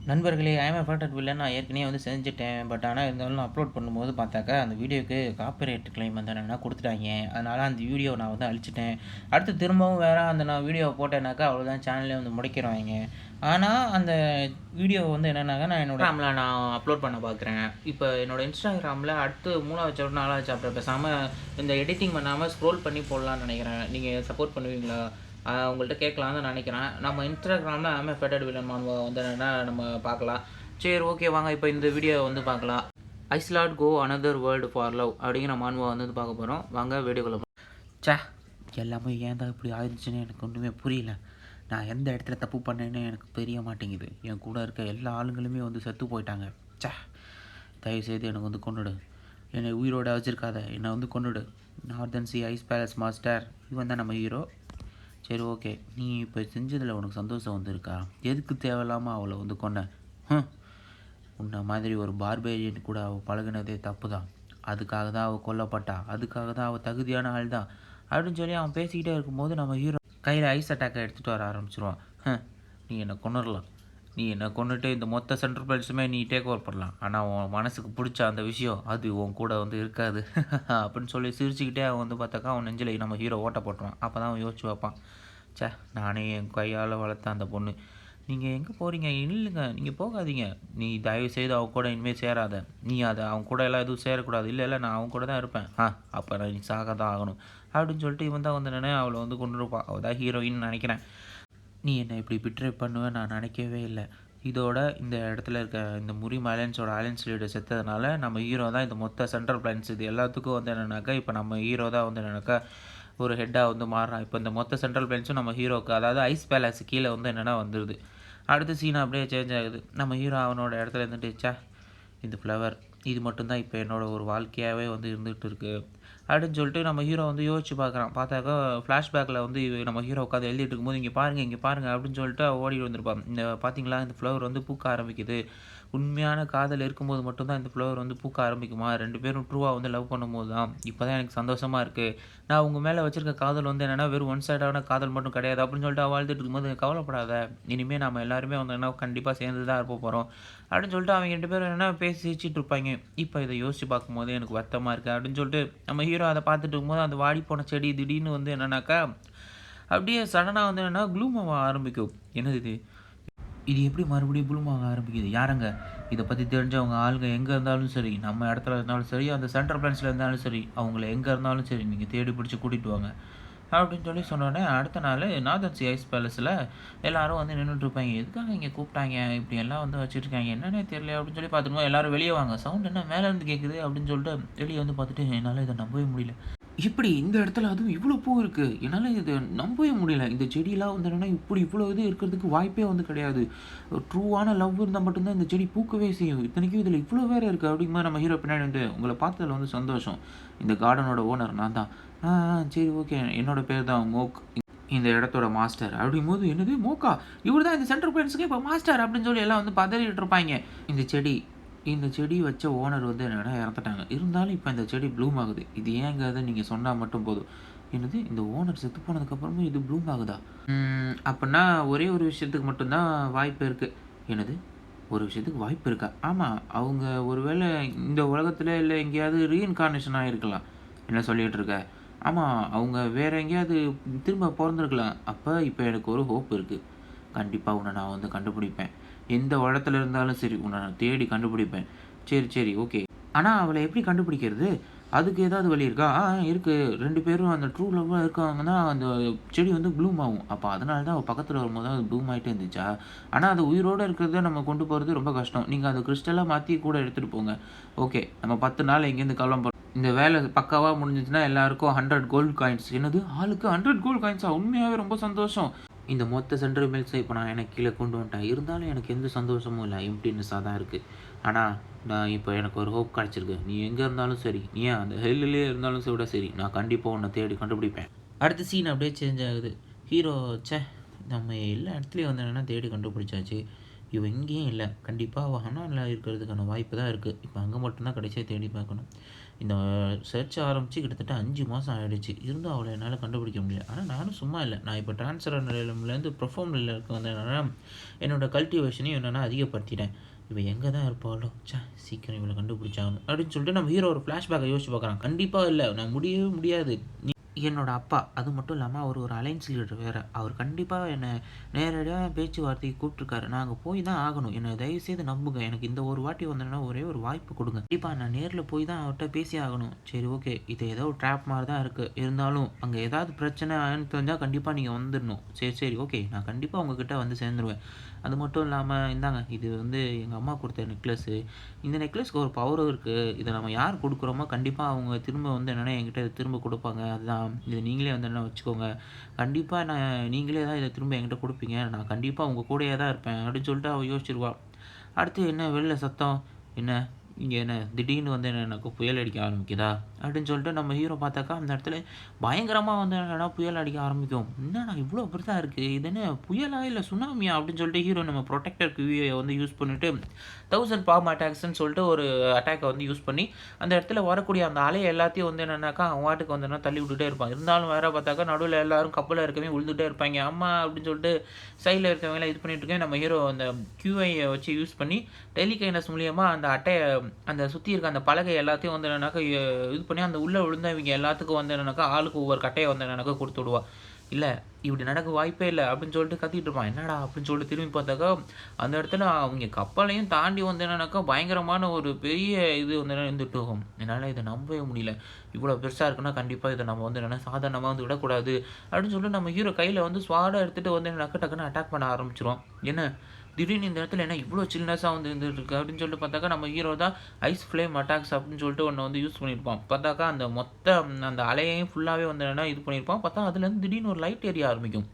நண்பர்களே IIM அஃபர்டட் villain நான் ஏற்கனவே வந்து செஞ்சுட்டேன். ஆனால் இருந்தாலும் நான் அப்லோட் பண்ணும்போது பார்த்தாக்கா, அந்த வீடியோவுக்கு காப்பிரைட் கிளைம் வந்து என்னன்னா குடுத்துட்டாய்ங்க. அதனால அந்த வீடியோவ நான் வந்து அழிச்சுட்டேன். அடுத்து திரும்பவும் வேற அந்த நான் வீடியோவ போட்டேன்னாக்கா, அவ்வளோதான் சேனலே வந்து முடக்கிருவாய்ங்க. ஆனா, அந்த வீடியோ வந்து என்னன்னாக்கா, நான் என்னோட Instagramல நான் அப்லோட் பண்ண பார்க்குறேன். இப்ப என்னோட Instagramல அடுத்து 3வது சாப்டர், 4வது சாப்டர் பேசாம இந்த எடிட்டிங் பண்ணாம ஸ்க்ரோல் பண்ணி போடலான்னு நெனைக்கிறேன். நீங்க சப்போர்ட் பண்ணுவீங்களா? உங்கள்ட்ட கேட்கலான்னு தான் நெனைக்கிறேன். நம்ம Instagramல ஐ அம் எ ஃபேட்டட் வில்லன் மான்வா வந்து என்னன்னா நம்ம பார்க்கலாம். சரி ஓகே வாங்க இப்ப இந்த வீடியோ வந்து பார்க்கலாம். I slot go another world for love அப்படிங்கிற மான்வா வந்து பார்க்க போறோம். வாங்க வீடியோக்குள்ள ச்சே! எல்லாமே ஏன் தான் இப்படி ஆயிடுச்சுன்னு எனக்கு ஒன்றுமே புரியல. நான் எந்த இடத்துல தப்பு பண்ணேன்னு எனக்கு தெரிய மாட்டேங்குது. என் கூட இருக்க எல்லா ஆளுங்களுமே வந்து செத்து போயிட்டாங்க. ச்சே! தயவுசெய்து எனக்கு வந்து கொன்னுடு. என்னை உயிரோட வச்சிருக்காத. என்னை வந்து கொன்னுடு. Northern sea ice palace master இவன் தான் நம்ம ஹீரோ. சரி ஓகே. நீ இப்போ செஞ்சதில் உனக்கு சந்தோஷம் வந்திருக்கா? எதுக்கு தேவையில்லாமல் அவளை வந்து கொன்ன? உன்னை மாதிரி ஒரு பார்பேரியன் கூட அவள் பழகுனதே தப்பு தான். அதுக்காக தான் அவள் கொல்லப்பட்டா. அதுக்காக தான் அவள் தகுதியான ஆள் தான் அப்படின்னு சொல்லி அவன் பேசிக்கிட்டே இருக்கும்போது நம்ம ஹீரோ கையில் ஐஸ் அட்டாக்கை எடுத்துகிட்டு வர ஆரம்பிச்சிருவான். நீ என்னை கொன்னுடலாம். நீ என்னை கொண்டுட்டு இந்த மொத்த சென்ட்ரல் பிளான்ஸுமே நீ டேக் ஓவர் பண்ணலாம். ஆனால் உன் மனசுக்கு பிடிச்ச அந்த விஷயம் அது உன் கூட வந்து இருக்காது அப்படின்னு சொல்லி சிரிச்சுக்கிட்டே அவன் வந்து பார்த்தாக்கா அவன் நெஞ்சில் நம்ம ஹீரோ ஓட்ட போட்டுருவான். அப்போ தான் அவன் யோசிச்சு வைப்பான். ச்சே! நானே என் கையால் வளர்த்த அந்த பொண்ணு. நீங்கள் எங்கே போகிறீங்க? இல்லைங்க நீங்கள் போகாதீங்க. நீ தயவுசெய்து அவன் கூட இனிமேல் சேராத. நீ அதை அவன் கூட எல்லாம் எதுவும் சேரக்கூடாது. இல்லை நான் அவன் கூட தான் இருப்பேன். அப்போ நான் நீ சாக தான் ஆகணும் அப்படின்னு சொல்லிட்டு இவன் தான் வந்து அவளை வந்து கொண்டுருப்பான். அவள் தான் ஹீரோயின்னு நினைக்கிறேன். நீ என்னை இப்படி பிட்ரே பண்ணுவேன் நான் நினைக்கவே இல்லை. இதோட இந்த இடத்துல இருக்க இந்த முரிம் ஐலண்ட்ஸோட ஐலண்ட்ஸ் லீடர் செத்ததுனால நம்ம ஹீரோ தான் இந்த மொத்த சென்ட்ரல் பிளான்ஸ் இது எல்லாத்துக்கும் வந்து என்னென்னாக்கா இப்போ நம்ம ஹீரோ தான் வந்து என்னென்னாக்கா ஒரு ஹெட்டாக வந்து மாறுறான். இப்போ இந்த மொத்த சென்ட்ரல் பிளான்ஸும் நம்ம ஹீரோக்கு அதாவது ஐஸ் பேலஸ் கீழே வந்து என்னென்னா வந்துடுது. அடுத்த சீன் அப்படியே சேஞ்ச் ஆகுது. நம்ம ஹீரோ அவனோட இடத்துல இருந்துட்டு ச்சே இந்த ஃப்ளவர் இது மட்டும்தான் இப்போ என்னோடய ஒரு வாழ்க்கையாகவே வந்து இருந்துகிட்டு இருக்குது அப்படின்னு சொல்லிட்டு நம்ம ஹீரோ வந்து யோசிச்சு பார்க்குறான். பார்த்தாக்கா ஃப்ளாஷ்பேக்கில் வந்து நம்ம ஹீரோ உட்காந்து எழுதிட்டு இருக்கும்போது இங்கே பாருங்கள் அப்படின்னு சொல்லிட்டு ஓடி வந்திருப்பான். இந்த பார்த்தீங்களா இந்த ஃப்ளவர் வந்து பூக்க ஆரம்பிக்குது. உண்மையான காதல் இருக்கும்போது மட்டும்தான் இந்த ஃப்ளவர் வந்து பூக்க ஆரம்பிக்குமா? 2 பேரும் ட்ரூவாக வந்து லவ் பண்ணும்போது தான். இப்போ தான் எனக்கு சந்தோஷமாக இருக்குது. நான் உங்கள் மேலே வச்சுருக்க காதல் வந்து என்னென்னா வெறும் ஒன் சைடான காதல் மட்டும் கிடையாது அப்படின்னு சொல்லிட்டு வாழ்ந்துட்டு இருக்கும்போது கவலைப்படாத. இனிமேல் நம்ம எல்லாருமே வந்து என்ன கண்டிப்பாக சேர்ந்து தான் இருக்க போகிறோம் அப்படின்னு சொல்லிட்டு அவங்க 2 பேரும் என்ன பேசி சிரிச்சிட்டு இருப்பாங்க. இப்போ இதை யோசிச்சு பார்க்கும்போது எனக்கு வருத்தமாக இருக்குது அப்படின்னு சொல்லிட்டு நம்ம ஹீரோ அதை பார்த்துட்டு இருக்கும்போது அந்த வாடி போன செடி திடீர்னு வந்து என்னன்னாக்கா அப்படியே சடனாக வந்து என்னென்னா க்ளூமாக ஆரம்பிக்கும். என்னது இது எப்படி மறுபடியும் ப்ளூமாக ஆரம்பிக்குது? யாருங்க இதை பற்றி தெரிஞ்சவங்க ஆளுங்க எங்கே இருந்தாலும் சரி, நம்ம இடத்துல இருந்தாலும் சரி, அந்த சென்ட்ரல் பிளான்ஸில் இருந்தாலும் சரி, அவங்கள எங்கே இருந்தாலும் சரி நீங்கள் தேடி பிடிச்சி கூட்டிகிட்டு வாங்க அப்படின்னு சொல்லி சொன்னோடனே அடுத்த நாள் நாதன் சி ஐஸ் பேலஸில் எல்லோரும் வந்து நின்றுட்டுருப்பாங்க. எதுக்காக இங்கே கூப்பிட்டாங்க இப்படி எல்லாம் வந்து வச்சுருக்காங்க என்னன்னே தெரியல அப்படின்னு சொல்லி பார்த்துட்டு எல்லோரும் வெளியே வாங்க சவுண்ட் என்ன மேலேருந்து கேட்குது அப்படின்னு சொல்லிட்டு வெளியே வந்து பார்த்துட்டு என்னால் இதை நம்பவே முடியல. இப்படி இந்த இடத்துல அதுவும் இவ்வளோ பூ இருக்குது. என்னால் இதை நம்பவே முடியல. இந்த செடியெலாம் வந்து என்னென்னா இப்படி இவ்வளோ இது இருக்கிறதுக்கு வாய்ப்பே வந்து கிடையாது. ட்ரூவான லவ் இருந்தால் மட்டும்தான் இந்த செடி பூக்கவே செய்யும். இத்தனைக்கும் இதில் இவ்வளோ வேறு இருக்குது அப்படிங்கும்போது நம்ம ஹீரோ பின்னாடி வந்து உங்களை பார்த்ததில் வந்து சந்தோஷம். இந்த கார்டனோட ஓனர் நான் தான். சரி ஓகே என்னோடய பேர் தான் மோக். இந்த இடத்தோட மாஸ்டர் அப்படிங்கும்போது என்னது மோக்கா இவர் தான் இந்த சென்ட்ரல் பிளான்ஸுக்கு இப்போ மாஸ்டர் அப்படின்னு சொல்லி எல்லாம் வந்து பதறிட்டு இருப்பாங்க. இந்த செடி வச்ச ஓனர் வந்து என்னென்னா இறந்துட்டாங்க. இருந்தாலும் இப்போ இந்த செடி ப்ளூம் ஆகுது. இது ஏங்கிறத நீங்கள் சொன்னால் மட்டும் போதும். என்னது இந்த ஓனர் செத்து போனதுக்கப்புறமும் இது ப்ளூம் ஆகுதா? அப்படின்னா ஒரே ஒரு விஷயத்துக்கு மட்டும்தான் வாய்ப்பு இருக்குது. என்னது ஒரு விஷயத்துக்கு வாய்ப்பு இருக்கா? ஆமாம் அவங்க ஒருவேளை இந்த உலகத்தில் இல்லை எங்கேயாவது ரீஇன்கார்னேஷன் ஆகிருக்கலாம். என்ன சொல்லிகிட்டு இருக்க? ஆமாம் அவங்க வேறு எங்கேயாவது திரும்ப பிறந்திருக்கலாம். அப்போ இப்போ எனக்கு ஒரு ஹோப் இருக்குது. கண்டிப்பாக உன்னை நான் வந்து கண்டுபிடிப்பேன். எந்த இடத்துல இருந்தாலும் சரி உன்னை நான் தேடி கண்டுபிடிப்பேன். சரி ஓகே. ஆனால் அவளை எப்படி கண்டுபிடிக்கிறது? அதுக்கு ஏதாவது வழி இருக்கா? இருக்குது. 2 பேரும் அந்த ட்ரூ லவ்வாக இருக்காங்கன்னா அந்த செடி வந்து ப்ளூம் ஆகும். அப்போ அதனால தான் அவள் பக்கத்தில் வரும்போது அது ப்ளூம் ஆகிட்டே இருந்துச்சா? ஆனால் அது உயிரோடு இருக்கிறத நம்ம கொண்டு போகிறது ரொம்ப கஷ்டம். நீங்கள் அதை கிறிஸ்டலாக மாற்றி கூட எடுத்துகிட்டு போங்க. ஓகே நம்ம 10 நாள் எங்கேருந்து கிளம்ப இந்த வேலை பக்காவாக முடிஞ்சிச்சுன்னா எல்லாருக்கும் 100 கோல்டு காயின்ஸ். என்னது ஆளுக்கு 100 கோல்டு காயின்ஸா? உண்மையாகவே ரொம்ப சந்தோஷம். இந்த மொத்த சென்ட்ரல் மில்ஸை இப்போ நான் எனக்கு கீழே கொண்டு வந்துட்டேன். இருந்தாலும் எனக்கு எந்த சந்தோஷமும் இல்லை. எம்ப்டினஸ்ஸாக தான் இருக்குது. ஆனால் நான் இப்போ எனக்கு ஒரு ஹோப் கிடச்சிருக்கு. நீ எங்கே இருந்தாலும் சரி, நீ அந்த ஹெல்லிலே இருந்தாலும் கூட சரி, நான் கண்டிப்பாக உன்னை தேடி கண்டுபிடிப்பேன். அடுத்த சீன் அப்படியே சேஞ்ச் ஆகுது. ஹீரோ நம்ம எல்லா இடத்துலையும் வந்து என்னென்னா தேடி கண்டுபிடிச்சாச்சு. இவன் எங்கேயும் இல்லை. கண்டிப்பாக அவள் ஹனானில் இருக்கிறதுக்கான வாய்ப்பு தான் இருக்குது. இப்போ அங்கே மட்டும்தான் கடைசியாக தேடி பார்க்கணும். இந்த சர்ச் ஆரம்பித்து கிட்டத்தட்ட 5 மாதம் ஆகிடுச்சு. இருந்தும் அவளை என்னால் கண்டுபிடிக்க முடியல. ஆனால் நானும் சும்மா இல்லை. நான் இப்போ ட்ரான்ஸ்ஃபர் நிலையிலேருந்து பெர்ஃபார்ம் நிலைக்கு வந்ததுனால என்னோடய கல்டிவேஷனையும் என்னென்னா அதிகப்படுத்திட்டேன். இவ எங்கே தான் இருப்பாளோ, சீக்கிரம் இவளை கண்டுபிடிச்சாகணும் அப்படின்னு சொல்லிட்டு நம்ம ஹீரோ ஒரு ஃப்ளாஷ்பேக்கை யோசிச்சு பார்க்குறான். கண்டிப்பாக இல்லை, நான் முடியவே முடியாது. என்னோட அப்பா, அது மட்டும் இல்லாமல் அவர் ஒரு அலைன்ஸ் லீடர் வேறு. அவர் கண்டிப்பாக என்னை நேரடியாக பேச்சுவார்த்தைக்கு கூப்பிட்ருக்காரு. நான் அங்கே போய் தான் ஆகணும். என்னை தயவுசெய்து நம்புங்க. எனக்கு இந்த ஒரு வாட்டி வந்தேன்னா ஒரே ஒரு வாய்ப்பு கொடுங்க. கண்டிப்பாக நான் நேரில் போய் தான் அவர்கிட்ட பேசி ஆகணும். சரி, ஓகே, இது ஏதோ ஒரு ட்ராப் மாதிரி தான் இருக்குது. இருந்தாலும் அங்கே ஏதாவது பிரச்சனை தெரிஞ்சால் கண்டிப்பாக நீங்கள் வந்துடணும். சரி, ஓகே, நான் கண்டிப்பாக உங்ககிட்ட வந்து சேர்ந்துருவேன். அது மட்டும் இல்லாமல் இந்தாங்க, இது வந்து எங்கள் அம்மா கொடுத்த நெக்லஸ்ஸு. இந்த நெக்லஸ்க்கு ஒரு பவரும் இருக்குது. இதை நம்ம யார் கொடுக்குறோமோ கண்டிப்பாக அவங்க திரும்ப வந்து என்னென்னா என்கிட்ட திரும்ப கொடுப்பாங்க. அதுதான், இதை நீங்களே வந்து என்ன வச்சுக்கோங்க. கண்டிப்பாக நீங்களே தான் இதை திரும்ப என்கிட்ட கொடுப்பீங்க. நான் கண்டிப்பாக உங்கள் கூடயே தான் இருப்பேன் அப்படின்னு சொல்லிட்டு அவள் யோசிச்சிருவா. அடுத்து என்ன வெளில சத்தம், என்ன இங்கே என்ன திடீர்னு வந்து எனக்கு புயல் அடிக்க ஆரம்பிக்குதா அப்படின்னு சொல்லிட்டு நம்ம ஹீரோ பார்த்தாக்கா அந்த இடத்துல பயங்கரமாக வந்து என்னென்னா புயல் அடிக்க ஆரம்பிக்கும். என்னடா இவ்வளோ பெருசாக இருக்குது, இது என்ன புயலா இல்லை சுனாமியா அப்படின்னு சொல்லிட்டு ஹீரோ நம்ம ப்ரொடெக்டர் கியூயை வந்து யூஸ் பண்ணிவிட்டு 1000 பாம் அட்டாக்ஸ்ன்னு சொல்லிட்டு ஒரு அட்டாக்கை வந்து யூஸ் பண்ணி அந்த இடத்துல வரக்கூடிய அந்த அலையை எல்லாத்தையும் வந்து என்னென்னாக்கா அவன் வாட்டுக்கு வந்து தள்ளி விட்டுட்டே இருப்பான். இருந்தாலும் வேற பார்த்தாக்கா நடுவில் எல்லாரும் கப்பலில் இருக்கவே விழுந்துகிட்டே இருப்பாங்க. அம்மா அப்படின்னு சொல்லிட்டு சைடில் இருக்கவங்களாம் இது பண்ணிட்டு இருக்கேன். நம்ம ஹீரோ அந்த கியூஐயை வச்சு யூஸ் பண்ணி டெலிகைனஸ் மூலியமாக அந்த அட்டையை அந்த சுற்றி இருக்க அந்த பலகை எல்லாத்தையும் வந்து என்னன்னாக்கா இது பண்ணி அந்த உள்ளே விழுந்தவங்க எல்லாத்துக்கும் வந்து என்னன்னாக்கா ஆளுக்கு ஒவ்வொரு கட்டையை வந்து என்னன்னாக்கா கொடுத்து விடுவா. இல்லை, இப்படி நடக்க வாய்ப்பே இல்லை அப்படின்னு சொல்லிட்டு கத்திட்டு இருப்பான். என்னடா அப்படின்னு சொல்லிட்டு திரும்பி பார்த்தாக்கா அந்த இடத்துல அவங்க கப்பலையும் தாண்டி வந்து என்னன்னாக்கா பயங்கரமான ஒரு பெரிய இது வந்து இருந்துட்டு போகும். என்னால் இதை நம்பவே முடியல. இவ்வளோ பெருசாக இருக்குன்னா கண்டிப்பாக இதை நம்ம வந்து என்னென்னா சாதாரணமாக வந்து விடக்கூடாது அப்படின்னு சொல்லிட்டு நம்ம ஹீரோ கையில் வந்து ஸ்வாடை எடுத்துகிட்டு வந்து என்னன்னாக்கா டக்குன்னு அட்டாக் பண்ண ஆரம்பிச்சிருவோம். என்ன திடீர்னு இந்த இடத்துல என்ன இவ்வளோ சில்னஸாக வந்து இருந்துருக்கு அப்படின்னு சொல்லிட்டு பார்த்தாக்கா நம்ம ஹீரோ தான் ஐஸ் ஃப்ளேம் அட்டாக்ஸ் அப்படின்னு சொல்லிட்டு ஒன்று வந்து யூஸ் பண்ணியிருப்பான். பார்த்தாக்கா அந்த மொத்த அந்த அலையையும் ஃபுல்லாகவே வந்து என்னென்னா இது பண்ணியிருப்பான். பார்த்தா அதுலேருந்து திடீர்னு ஒரு லைட் எரிய ஆரம்பிக்கும்.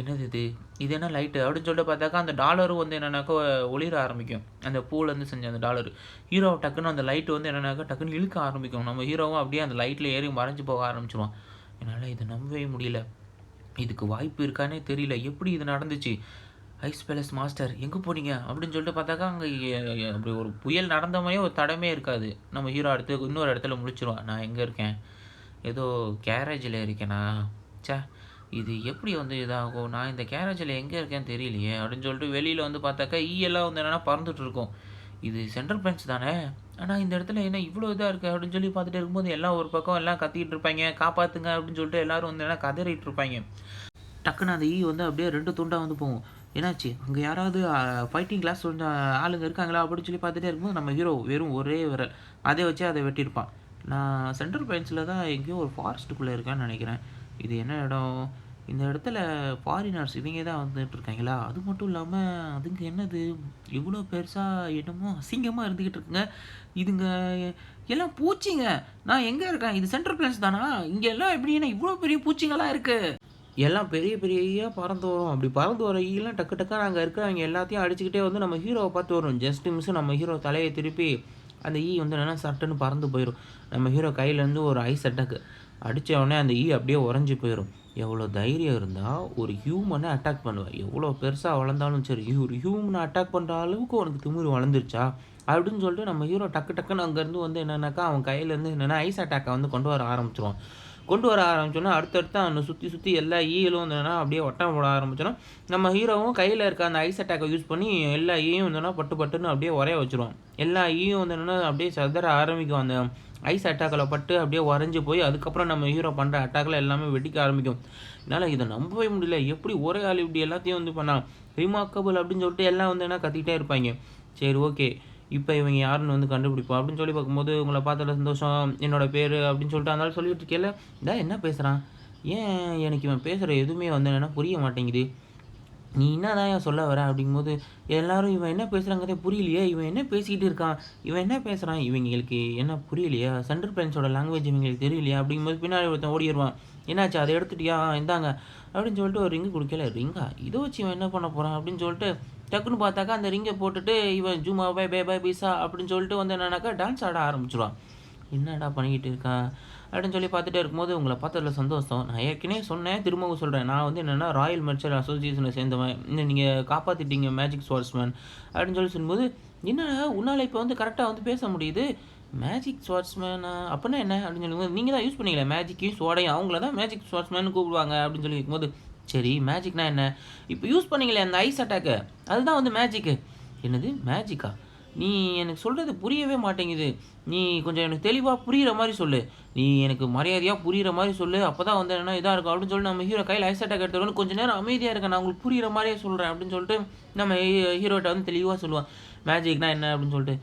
என்னது இது என்ன லைட்டு அப்படின்னு சொல்லிட்டு பார்த்தாக்கா அந்த டாலரும் வந்து என்னென்னாக்கா ஒளிர ஆரம்பிக்கும். அந்த பூலேருந்து செஞ்ச அந்த டாலரு ஹீரோ டக்குன்னு அந்த லைட்டு வந்து என்னென்னாக்கா டக்குன்னு இழுக்க ஆரம்பிக்கும். நம்ம ஹீரோவும் அப்படியே அந்த லைட்டில் ஏறி மறைஞ்சு போக ஆரம்பிச்சிடுவான். என்னால் இதை நம்பவே முடியல. இதுக்கு வாய்ப்பு இருக்கானே தெரியல. எப்படி இது நடந்துச்சு? ஐஸ் பேலஸ் மாஸ்டர் எங்கே போனீங்க அப்படின்னு சொல்லிட்டு பார்த்தாக்கா அங்கே அப்படி ஒரு புயல் நடந்த மாதிரியே ஒரு தடமே இருக்காது. நம்ம ஹீரோ அடுத்து இன்னொரு இடத்துல முடிச்சிருவான். நான் எங்கே இருக்கேன்? ஏதோ கேரேஜில் இருக்கேனா? இது எப்படி வந்து இதாகும்? நான் இந்த கேரேஜில் எங்கே இருக்கேன்னு தெரியலையே அப்படின்னு சொல்லிட்டு வெளியில் வந்து பார்த்தாக்கா எல்லாம் வந்து என்னென்னா பறந்துட்டு இருக்கும். இது சென்ட்ரல் பிரான்ச் தானே, ஆனால் இந்த இடத்துல என்ன இவ்வளோ இதாக இருக்குது அப்படின்னு சொல்லி பார்த்துட்டு இருக்கும்போது எல்லாம் ஒரு பக்கம் எல்லாம் கத்திக்கிட்டு இருப்பாங்க, காப்பாற்றுங்க அப்படின்னு சொல்லிட்டு எல்லோரும் வந்து என்ன கதறிட்டு இருப்பாங்க. டக்குன்னு அந்த வந்து அப்படியே 2 துண்டாக வந்து போகும். என்னாச்சு, அங்கே யாராவது ஃபைட்டிங் கிளாஸ் கொஞ்சம் ஆளுங்க இருக்காங்களா அப்படின்னு சொல்லி பார்த்துட்டே இருக்கும்போது நம்ம ஹீரோ வெறும் ஒரே விரல் அதை வச்சு அதை வெட்டியிருப்பான். நான் சென்ட்ரல் பிரான்ச்சில் தான் எங்கேயோ ஒரு ஃபாரஸ்ட்டுக்குள்ளே இருக்கேன்னு நினைக்கிறேன். இது என்ன இடம்? இந்த இடத்துல ஃபாரினர்ஸ் இவங்க தான் வந்துட்டு இருக்காங்களா? அது மட்டும் இல்லாமல் அதுங்க என்னது இவ்வளோ பெருசாக என்னமோ அசிங்கமாக இருந்துக்கிட்டு இருக்குங்க. இதுங்க எல்லாம் பூச்சிங்க. நான் எங்கே இருக்கேன்? இது சென்ட்ரல் பிரான்ச் தானா? இங்கே எல்லாம் எப்படின்னா இவ்வளோ பெரிய பூச்சிங்களாம் இருக்குது. எல்லாம் பெரிய பெரிய பறந்து வரும். அப்படி பறந்து வர ஈலாம் டக்கு டக்குன்னு அங்கே இருக்கிறவங்க எல்லாத்தையும் அடிச்சுக்கிட்டே வந்து நம்ம ஹீரோவை பார்த்து வரும். ஜஸ்ட் மிஸ்ஸு நம்ம ஹீரோ தலையை திருப்பி அந்த வந்து என்னென்னா சட்டுன்னு பறந்து போயிடும். நம்ம ஹீரோ கையிலேருந்து ஒரு ஐஸ் அட்டாக்கு அடித்த உடனே அந்த அப்படியே உறைஞ்சி போயிடும். எவ்வளோ தைரியம் இருந்தால் ஒரு ஹியூமனை அட்டாக் பண்ணுவேன். எவ்வளோ பெருசாக வளர்ந்தாலும் சரி, ஒரு ஹியூமனை அட்டாக் பண்ணுற அளவுக்கு உனக்கு திமிரு வளர்ந்துருச்சா அப்படின்னு சொல்லிட்டு நம்ம ஹீரோ டக்கு டக்குன்னு அங்கேருந்து வந்து என்னென்னாக்கா அவன் கையிலேருந்து என்னென்னா ஐஸ் அட்டாக்கை வந்து கொண்டு வர ஆரம்பிச்சிருவான். கொண்டு வர ஆரம்பிச்சோன்னா அடுத்தடுத்து அவனை சுற்றி எல்லா ஈகளும் வந்தோன்னா அப்படியே ஒட்டம் போட ஆரம்பிச்சோன்னா நம்ம ஹீரோவும் கையில் இருக்க அந்த ஐஸ் அட்டாக்கை யூஸ் பண்ணி எல்லா ஈயும் வந்தோன்னா பட்டுன்னு அப்படியே உரைய வச்சுருவான். எல்லா ஈயும் வந்தோன்னா அப்படியே சதற ஆரம்பிக்கும். அந்த ஐஸ் அட்டாக்கில் பட்டு அப்படியே உறைஞ்சி போய் அதுக்கப்புறம் நம்ம ஹீரோ பண்ணுற அட்டாக்கில் எல்லாமே வெடிக்க ஆரம்பிக்கும். என்னால் இதை நம்பவே முடியல. எப்படி ஒரே ஆள் இப்படி எல்லாத்தையும் வந்து பண்ணான், ரிமார்க்கபிள் அப்படின்னு சொல்லிட்டு எல்லாம் வந்து என்ன கத்திக்கிட்டே இருப்பாங்க. சரி, ஓகே, இப்போ இவங்க யாருன்னு வந்து கண்டுபிடிப்போம் அப்படின்னு சொல்லி பார்க்கும்போது உங்களை பார்த்ததில் சந்தோஷம், என்னோட பேர் அப்படின்னு சொல்லிட்டு அதனால சொல்லிட்டு இருக்கேல, என்ன பேசுகிறான், ஏன் எனக்கு இவன் பேசுகிற எதுவுமே வந்து என்னென்னா புரிய மாட்டேங்குது, நீ என்னதான் ஏன் சொல்ல வர அப்படிங்கும்போது எல்லாரும் இவன் என்ன பேசுகிறாங்கிறதே புரியலையே, இவன் என்ன பேசிக்கிட்டு இருக்கான், இவன் என்ன பேசுகிறான், இவங்களுக்கு என்ன புரியலையா, சென்ட்ரல் பிரான்ச்சோட லாங்குவேஜ் இவங்களுக்கு தெரியலையா அப்படிங்கும்போது பின்னாடி ஒருத்தன் ஓடிடுவான். என்னாச்சு, அதை எடுத்துட்டியா, இந்தாங்க அப்படின்னு சொல்லிட்டு ஒரு ரிங்கு கொடுக்கல. ரிங்கா, இதை வச்சு இவன் என்ன பண்ண போகிறான் அப்படின்னு சொல்லிட்டு டக்குன்னு பார்த்தாக்கா அந்த ரிங்கை போட்டுட்டு இவன் ஜூமா பை பே பை பீஸா அப்படின்னு சொல்லிட்டு வந்து என்னன்னாக்கா டான்ஸ் ஆட ஆரம்பிச்சிடுவான். என்னடா பண்ணிக்கிட்டு இருக்கான் அப்படின்னு சொல்லி பார்த்துட்டே இருக்கும்போது உங்களை பார்த்ததில் சந்தோஷம். நான் ஏற்கனவே சொன்னேன், திரும்பவும் சொல்கிறேன், நான் வந்து என்னென்னா ராயல் மெர்ச்சர் அசோசியேஷனை சேர்ந்தவன், இன்னும் நீங்கள் காப்பாற்றிட்டீங்க மேஜிக் ஸ்வார்ட்ஸ்மேன் அப்படின்னு சொல்லி சொல்லும்போது, என்ன உன்னால் இப்போ வந்து கரெக்டாக வந்து பேச முடியுது, மேஜிக் ஸ்வாட்ஸ்மேனா அப்படின்னா என்ன அப்படின்னு சொல்லும்போது, நீங்கள் தான் யூஸ் பண்ணீங்களே மேஜிக்கையும் சோடையும் அவங்கள தான் மேஜிக் ஸ்வாட்ஸ்மேன் கூப்பிடுவாங்க அப்படின்னு சொல்லி இருக்கும்போது, சரி மேஜிக்னா என்ன? இப்போ யூஸ் பண்ணீங்களே அந்த ஐஸ் அட்டாக்கு அதுதான் வந்து மேஜிக்கு. என்னது மேஜிக்கா? நீ எனக்கு சொல்கிறது புரியவே மாட்டேங்குது. நீ கொஞ்சம் எனக்கு தெளிவா புரியிற மாரி சொல்லு. நீ எனக்கு மரியாதையா புரியிற மாரி சொல்லு. அப்பதான் வந்து என்னன்னா இதா இருக்கும் அப்படின்னு சொல்லி நம்ம ஹீரோ கையில ஐஸ் அட்டாக் எடுத்தோனே கொஞ்ச நேரம் அமைதியா இருங்க. நான் உங்களுக்கு புரியிற மாரியே சொல்றேன் அப்படின்னு சொல்லிட்டு நம்ம ஹீரோட்ட வந்து தெளிவா சொல்லுவான். மேஜிக்னா என்ன அப்படின்னு சொல்லிட்டு.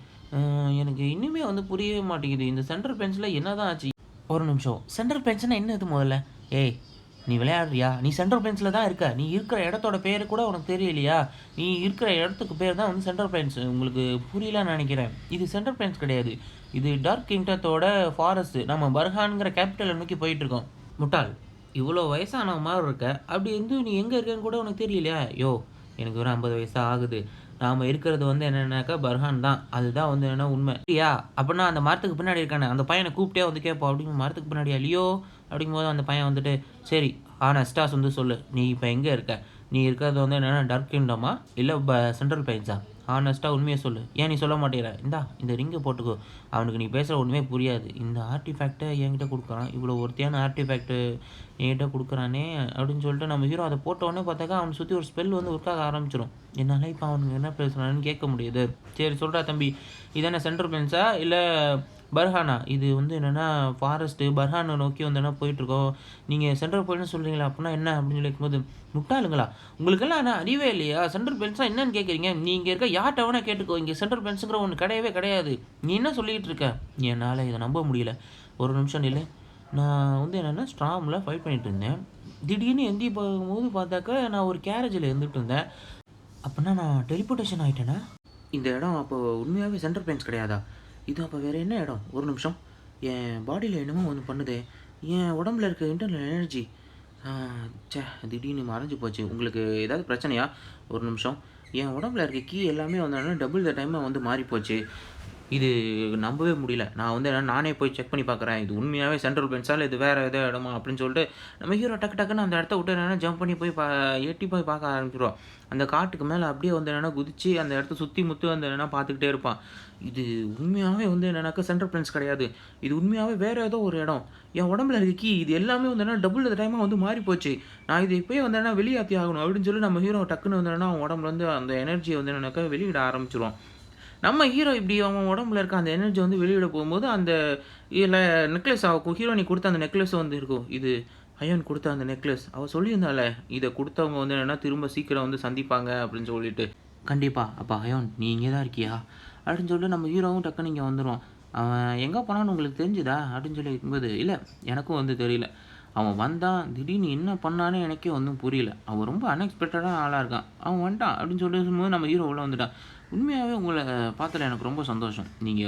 எனக்கு இன்னுமே வந்து புரியவே மாட்டேங்குது. இந்த சென்ட்ரல் பெஞ்ச்ல என்னதான் ஆச்சு? ஒரு நிமிஷம். சென்ட்ரல் பெஞ்ச்னா என்னது முதல்ல? ஏய்! நீ விளையாடுறியா? நீ சென்ட்ரல் பெஞ்ச்ல தான் இருக்க. நீ இருக்கிற இடத்தோட பேரு கூட உனக்கு தெரியலையா? நீ இருக்கிற இடத்துக்கு பேர் தான் வந்து சென்ட்ரல் பெஞ்ச். உங்களுக்கு புரியலன்னு நெனைக்கிறேன். இது சென்ட்ரல் பெஞ்ச் கிடையாது. இது டார்க் கிங்டத்தோட ஃபாரஸ்ட். நம்ம பர்ஹான்ங்கிற கேப்பிட்டல நோக்கி போயிட்டுருக்கோம். முட்டாள்! இவ்வளோ வயசானவ மாரி இருக்க. அப்படி இருந்து நீ எங்க இருக்கன்னு கூட உனக்கு தெரியலையா? யோவ்! எனக்கு வெறும் 50 வயசு தான் ஆகுது. நாம இருக்கிறது வந்து என்னன்னாக்கா பர்ஹான் தான். அதுதான் வந்து என்னன்னா உண்மை. அப்படியா? அப்பன்னா அந்த மரத்துக்கு பின்னாடி இருக்கானே, அந்த பையன கூப்பிட்டே வந்து கேட்போம். அப்படின்னு மரத்துக்கு பின்னாடியா? லியோ! அப்படிங்கும்போது அந்த பையன் வந்துட்டு, சரி ஹானஸ்ட்டா வந்து சொல்லு. நீ இப்ப எங்க இருக்க? நீ இருக்கிறது வந்து என்னன்னா டார்க் கிங்டமா? இல்ல சென்ட்ரல் பிளெயின்ஸா? ஹானஸ்ட்டா உண்மைய சொல்லு. ஏன் நீ சொல்ல மாட்டேங்கிற? இந்தா இந்த ரிங்க போட்டுக்கோ. அவனுக்கு நீ பேசுற ஒண்ணுமே புரியாது. இந்த ஆர்டிஃபேக்ட்ட என்கிட்ட குடுக்குறான். இவ்வளோ ஒர்த்தியான ஆர்டிஃபேக்ட் என்கிட்ட குடுக்குறானே! அப்படின்னு சொல்லிட்டு நம்ம ஹீரோ அத போட்ட உடனே பார்த்தாக்கா, அவன சுத்தி ஒரு ஸ்பெல் வந்து ஒர்க் ஆக ஆரம்பிச்சுரும். என்னால இப்ப அவனுங்க என்ன பேசுறான்னு கேட்க முடியுது. சரி சொல்றா தம்பி. இது என்ன சென்ட்ரல் பிளெயின்ஸா? இல்ல பர்ஹானா? இது வந்து என்னன்னா ஃபாரஸ்ட்டு பர்ஹான நோக்கி வந்து என்ன போயிட்டுருக்கோம். நீங்க சென்ட்ரல் பிளெயின்னு சொல்றீங்களா? அப்படின்னா என்ன? அப்படின்னு சொல்லி கேட்கும்போது, முட்டாளுங்களா! உங்களுக்கெல்லாம் என்ன அறிவே இல்லையா? சென்ட்ரல் பிளெயின்ஸ்னா என்னன்னு கேட்குறீங்க? நீ இங்க இருக்க யார்ட்ட வேணா கேட்டுக்கோ. இங்க சென்ட்ரல் பிளெயின்ஸ்ங்கிற ஒண்ணு கிடையவே கிடையாது. நீ என்ன சொல்லிட்டு இருக்க? என்னால இத நம்ப முடியல. ஒரு நிமிஷம் நில்லு. நான் வந்து என்னன்னா ஸ்ட்ராம்ல ஃபைட் பண்ணிட்டு இருந்தேன். திடீர்னு எந்தி போகும்போது பார்த்தாக்கா, நான் ஒரு கேரேஜ்ல இருந்துட்டு இருந்தேன். அப்பன்னா நான் டெலிபோர்டேஷன் ஆயிட்டேனா? இந்த இடம் அப்போ உண்மையாவே சென்ட்ரல் பிளேன்ஸ் கிடையாதா? இது அப்போ வேற என்ன இடம்? ஒரு நிமிஷம். என் பாடியில என்னமோ ஒண்ணு பண்ணுதே! என் உடம்புல இருக்க இன்டர்னல் எனர்ஜி ஆ ச்சே! திடீர்னு மறைஞ்சு போச்சு. உங்களுக்கு ஏதாவது பிரச்சனையா? ஒரு நிமிஷம். என் உடம்புல இருக்க கீ எல்லாமே வந்து டபுள் த டைமா வந்து மாறிப்போச்சு. இது நம்பவே முடியல. நான் வந்து நானே போய் செக் பண்ணி பார்க்குறேன். இது உண்மையாவே சென்ட்ரல் பென்ஸா இல்ல இது வேற ஏதோ இடமா? அப்படின்னு சொல்லிட்டு நம்ம ஹீரோ டக்கு டக்குன்னு அந்த இடத்த விட்டு என்னன்னா ஜம்ப் பண்ணி போய் எட்டி போய் பார்க்க ஆரம்பிச்சுருவான். அந்த காட்டுக்கு மேல அப்படியே வந்து என்னன்னா குதிச்சு அந்த இடத்த சுத்தி முத்தி வந்து என்னன்னா பார்த்துக்கிட்டே இருப்பான். இது உண்மையாவே வந்து என்னன்னாக்கா சென்ட்ரல் பிளேன்ஸ் கிடையாது. இது உண்மையாவே வேற ஏதோ ஒரு இடம். என் உடம்புல இருக்க கீ இது எல்லாமே வந்து என்னன்னா டபுள் த டைமா வந்து மாறி போச்சு. நான் இத இப்பயே வந்து என்னன்னா வெளியாத்தி ஆகணும் அப்படின்னு சொல்லி நம்ம ஹீரோ டக்குன்னு வந்து என்னன்னா அவன் உடம்புல இருந்து அந்த எனர்ஜிய வந்து என்னன்னாக்கா வெளியிட ஆரம்பிச்சுருவான். நம்ம ஹீரோ இப்படி அவன் உடம்புல இருக்க அந்த எனர்ஜி வந்து வெளியிட போகும்போது, அந்த இதில நெக்லஸ் ஹீரோயினி குடுத்த அந்த நெக்லஸ் வந்து இருக்கும். இது அயன் குடுத்த அந்த நெக்லஸ். அவ சொல்லியிருந்தாளே, இத குடுத்தவங்க வந்து என்னன்னா, திரும்ப சீக்கிரம் வந்து சந்திப்பாங்க அப்படின்னு சொல்லிட்டு. கண்டிப்பா. அப்ப அயான் நீ இங்க தான் இருக்கியா? அப்படின்னு சொல்லிட்டு நம்ம ஹீரோவும் டக்குனு இங்க வந்துருவான். அவன் எங்க போனான்னு உங்களுக்கு தெரிஞ்சுதா? அப்படின்னு சொல்லி கேட்கும்போது, இல்ல எனக்கும் வந்து தெரியல. அவன் வந்தான், திடீர்னு என்ன பண்ணான்னு எனக்கே ஒண்ணும் புரியல. அவன் ரொம்ப அன்எக்ஸ்பெக்டடான ஆளா இருக்கான். அவன் வந்துட்டான் அப்படின்னு சொல்லும்போது நம்ம ஹீரோ உள்ள வந்துட்டான். உண்மையாவே உங்கள பார்த்ததுல எனக்கு ரொம்ப சந்தோஷம். நீங்க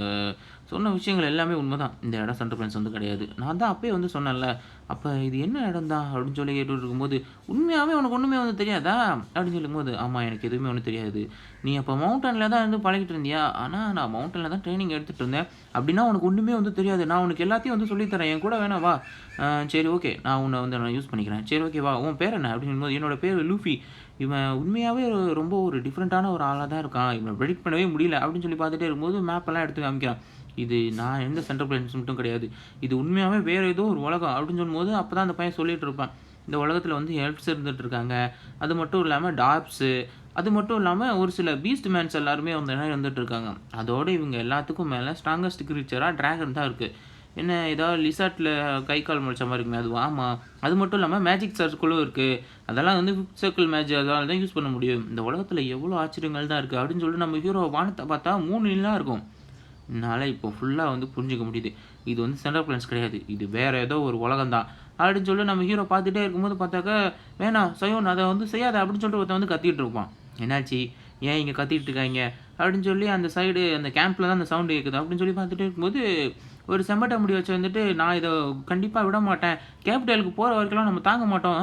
சொன்ன விஷயங்கள் எல்லாமே உண்மதான். இந்த இடம் சென்ட்ரல் பிரான்ஸ் வந்து கிடையாது. நான் தான் அப்பயே வந்து சொன்னேன்ல. அப்ப இது என்ன இடம் தான்? அப்படின்னு சொல்லி கேட்டுட்டு இருக்கும்போது, உண்மையாவே உனக்கு ஒண்ணுமே வந்து தெரியாதா? அப்படின்னு சொல்லும்போது, ஆமா எனக்கு எதுவுமே ஒண்ணும் தெரியாது. நீ அப்ப மவுண்டன்ல தான் இருந்து பழகிட்டு இருந்தியா? ஆனா நான் மவுண்டன்ல தான் ட்ரெய்னிங் எடுத்துட்டு இருந்தேன். அப்படின்னா உனக்கு ஒண்ணுமே வந்து தெரியாது. நான் உனக்கு எல்லாத்தையும் வந்து சொல்லி தரேன். என் கூட வேணா வா. சரி ஓகே. நான் உன்ன வந்து நான் யூஸ் பண்ணிக்கிறேன். சரி ஓகே வா. உன் பேர் என்ன? அப்படின்னு சொல்லும்போது, என்னோட பேரு லூஃபி. இவன் உண்மையாவே ரொம்ப ஒரு டிஃபரண்டான ஒரு ஆளா தான் இருக்கான். இவன ப்ரெடிக்ட் பண்ணவே முடியல அப்படின்னு சொல்லி பார்த்துட்டே இருக்கும்போது, மேப்பெல்லாம் எடுத்து காமிக்கிறான். இது நான் எந்த சென்ட்ரல் பிளானெட்ஸ் மட்டும் கிடையாது. இது உண்மையாவே வேற ஏதோ ஒரு உலகம் அப்படின்னு சொல்லும்போது, அப்பதான் அந்த பையன் சொல்லிட்டு இருப்பான். இந்த உலகத்துல வந்து எல்ஃப்ஸ் இருந்துட்டு இருக்காங்க. அது மட்டும் இல்லாம டார்க்ஸு, அது மட்டும் இல்லாம ஒரு சில பீஸ்ட் மேன்ஸ் எல்லாருமே வந்து இருந்துட்டு இருக்காங்க. அதோட இவங்க எல்லாத்துக்கும் மேல ஸ்ட்ராங்கஸ்ட் கிரீச்சரா டிராகன் தான் இருக்கு. என்ன ஏதாவது லிசார்ட்ல கை கால் முளைச்ச மாரி இருக்குமே அதுவா? ஆமா. அது மட்டும் இல்லாம மேஜிக் சர்க்கிளும் இருக்கு. அதெல்லாம் வந்து ஃபிஃப்த் சர்க்கிள் மேஜிக் அதனால தான் யூஸ் பண்ண முடியும். இந்த உலகத்துல எவ்வளோ ஆச்சரியங்கள் தான் இருக்கு அப்படின்னு சொல்லிட்டு நம்ம ஹீரோ வானத்த பார்த்தா 3 நிலா இருக்கும். என்னால இப்போ ஃபுல்லா வந்து புரிஞ்சுக்க முடியுது. இது வந்து சென்ட்ரல் பிளானெட்ஸ் கிடையாது. இது வேற ஏதோ ஒரு உலகம் தான். அப்படின்னு சொல்லி நம்ம ஹீரோ பார்த்துட்டே இருக்கும்போது பார்த்தாக்கா, "வேணாம் சயோன் அத வந்து செய்யாத" அப்படின்னு சொல்லிட்டு ஒருத்தன் வந்து கத்திட்டு இருப்பான். "என்னாச்சு? ஏன் இங்க கத்திட்டு இருக்காய்ங்க?" அப்படின்னு சொல்லி அந்த சைடு அந்த கேம்ப்ல தான் அந்த சவுண்ட் கேட்குது. அப்படின்னு சொல்லி பார்த்துட்டே இருக்கும்போது, ஒரு செம்பட்ட முடி வச்சு வந்துட்டு, "நான் இத கண்டிப்பா விட மாட்டேன். கேபிட்டலுக்கு போற வரைக்கும்லாம் நம்ம தாங்க மாட்டோம்.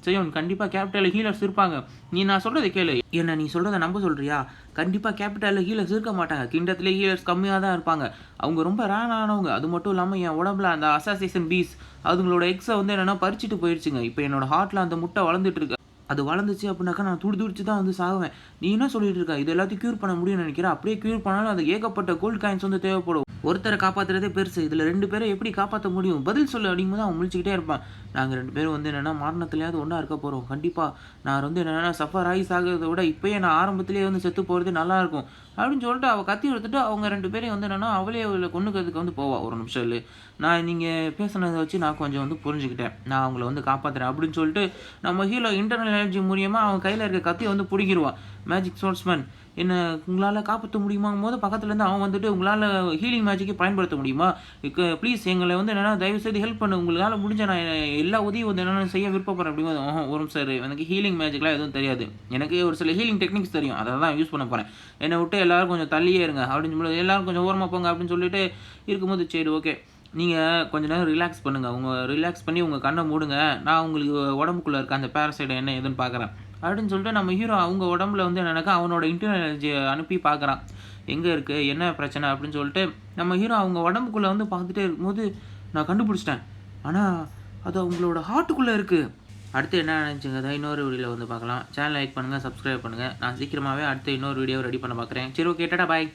சயோன் கண்டிப்பா கேபிட்டல்ல ஹீலர்ஸ் இருப்பாங்க. நீ நான் சொல்றத கேளு. என்ன நீ சொல்றத நம்ப சொல்றியா? கண்டிப்பா கேபிட்டல்ல ஹீலர்ஸ் இருக்க மாட்டாங்க. கிங்டத்திலே ஹீலர்ஸ் கம்மியா தான் இருப்பாங்க. அவங்க ரொம்ப ரேர் ஆனவங்க. அது மட்டும் இல்லாம என் உடம்புல அந்த அசாசினேஷன் பீஸ் அதுங்களோட எக்ஸ வந்து என்னன்னா பறிச்சுட்டு போயிருச்சுங்க. இப்ப என்னோட ஹார்ட்ல அந்த முட்டை வளர்ந்துட்டு இருக்கு. அது வளர்ந்துச்சு அப்படின்னாக்கா நான் துடிச்சு தான் வந்து சாகுவேன். நீ என்ன சொல்லிட்டு இருக்க? இது எல்லாத்தையும் கியூர் பண்ண முடியும்னு நினைக்கிற? அப்படியே கியூர் பண்ணாலும் அது ஏகப்பட்ட கோல்ட் காயின்ஸ் வந்து தேவைப்படும். ஒருத்தரை காப்பாத்துறதே பெருசு. இதில 2 பேர எப்படி காப்பாத்த முடியும்? பதில் சொல்லு அப்படிங்கும்போது அவன் முழிச்சுக்கிட்டே இருப்பான். நாங்க 2 பேரும் வந்து என்னன்னா மரணத்திலயாவது ஒண்ணா இருக்க போறோம். கண்டிப்பா. நான் வந்து என்னன்னா சஃபர் ஆகி சாகுறத விட இப்பயே நான் ஆரம்பத்திலேயே வந்து செத்து போறது நல்லாருக்கும். அப்படின்னு சொல்லிட்டு அவ கத்தி எடுத்துட்டு அவங்க 2 பேரையும் வந்து என்னன்னா அவளே அவள கொன்னுக்கிறதுக்கு வந்து போவா. ஒரு நிமிஷம் இல்லு. நீங்க பேசுனத வச்சு நான் கொஞ்சம் வந்து புரிஞ்சுக்கிட்டேன். நான் அவங்கள வந்து காப்பாத்துறேன் அப்படின்னு சொல்லிட்டு நம்ம ஹீரோ இன்டர்னல் எனர்ஜி மூலியமா அவன் கையில இருக்க கத்திய வந்து புடுங்கிருவான். மேஜிக் ஸ்வோர்ட்ஸ்மேன் என்ன உங்களால காப்பாத்த முடியுமாங்கும்போது, பக்கத்துல இருந்து அவன் வந்துட்டு, "உங்களால ஹீலிங் மேஜிக்க பயன்படுத்த முடியுமா? ப்ளீஸ் எங்கள வந்து என்னன்னா தயவுசெய்து ஹெல்ப் பண்ணு. உங்களால முடிஞ்ச நான் எல்லா உதவியும் வந்து என்னன்னா செய்ய விருப்பப்படுறேன்." அப்படிங்கும்போது, ஒரு நிமிஷம் இரு. எனக்கு ஹீலிங் மேஜிக்லாம் எதுவும் தெரியாது. எனக்கு ஒரு சில ஹீலிங் டெக்னிக்ஸ் தெரியும். அத தான் யூஸ் பண்ண போறேன். என்ன விட்டு எல்லாரும் கொஞ்சம் தள்ளியே இருங்க." அப்படின்னு சொல்லும்போது, எல்லாரும் கொஞ்சம் ஓரமா போங்க அப்படின்னு சொல்லிட்டு இருக்கும்போது, சரி ஓகே. நீங்க கொஞ்ச நேரம் ரிலாக்ஸ் பண்ணுங்க. ரிலாக்ஸ் பண்ணி உங்க கண்ண மூடுங்க. நான் உங்களுக்கு உடம்புக்குள்ள இருக்க அந்த பாராசைட் என்ன ஏதுன்னு பார்க்குறேன். அப்படின்னு சொல்லிட்டு நம்ம ஹீரோ அவங்க உடம்புல வந்து என்னன்னாக்கா, அவனோட இன்டர்னல் எனர்ஜிய அனுப்பி பார்க்குறான். எங்க இருக்கு? என்ன பிரச்சனை? அப்படின்னு சொல்லிட்டு நம்ம ஹீரோ அவங்க உடம்புக்குள்ள வந்து பார்த்துட்டே இருக்கும்போது, நான் கண்டுபிடிச்சுட்டேன். ஆனா, அது அவங்களோட ஹார்ட்டுக்குள்ள இருக்கு. அடுத்து என்ன நடந்துச்சுங்கிறத இன்னொரு வீடியோல வந்து பார்க்கலாம். சேனல் லைக் பண்ணுங்க, சப்ஸ்கிரைப் பண்ணுங்க. நான் சீக்கிரமாவே அடுத்து இன்னொரு வீடியோ ரெடி பண்ண பார்க்குறேன். சரி ஓகே. டாடா பாய்.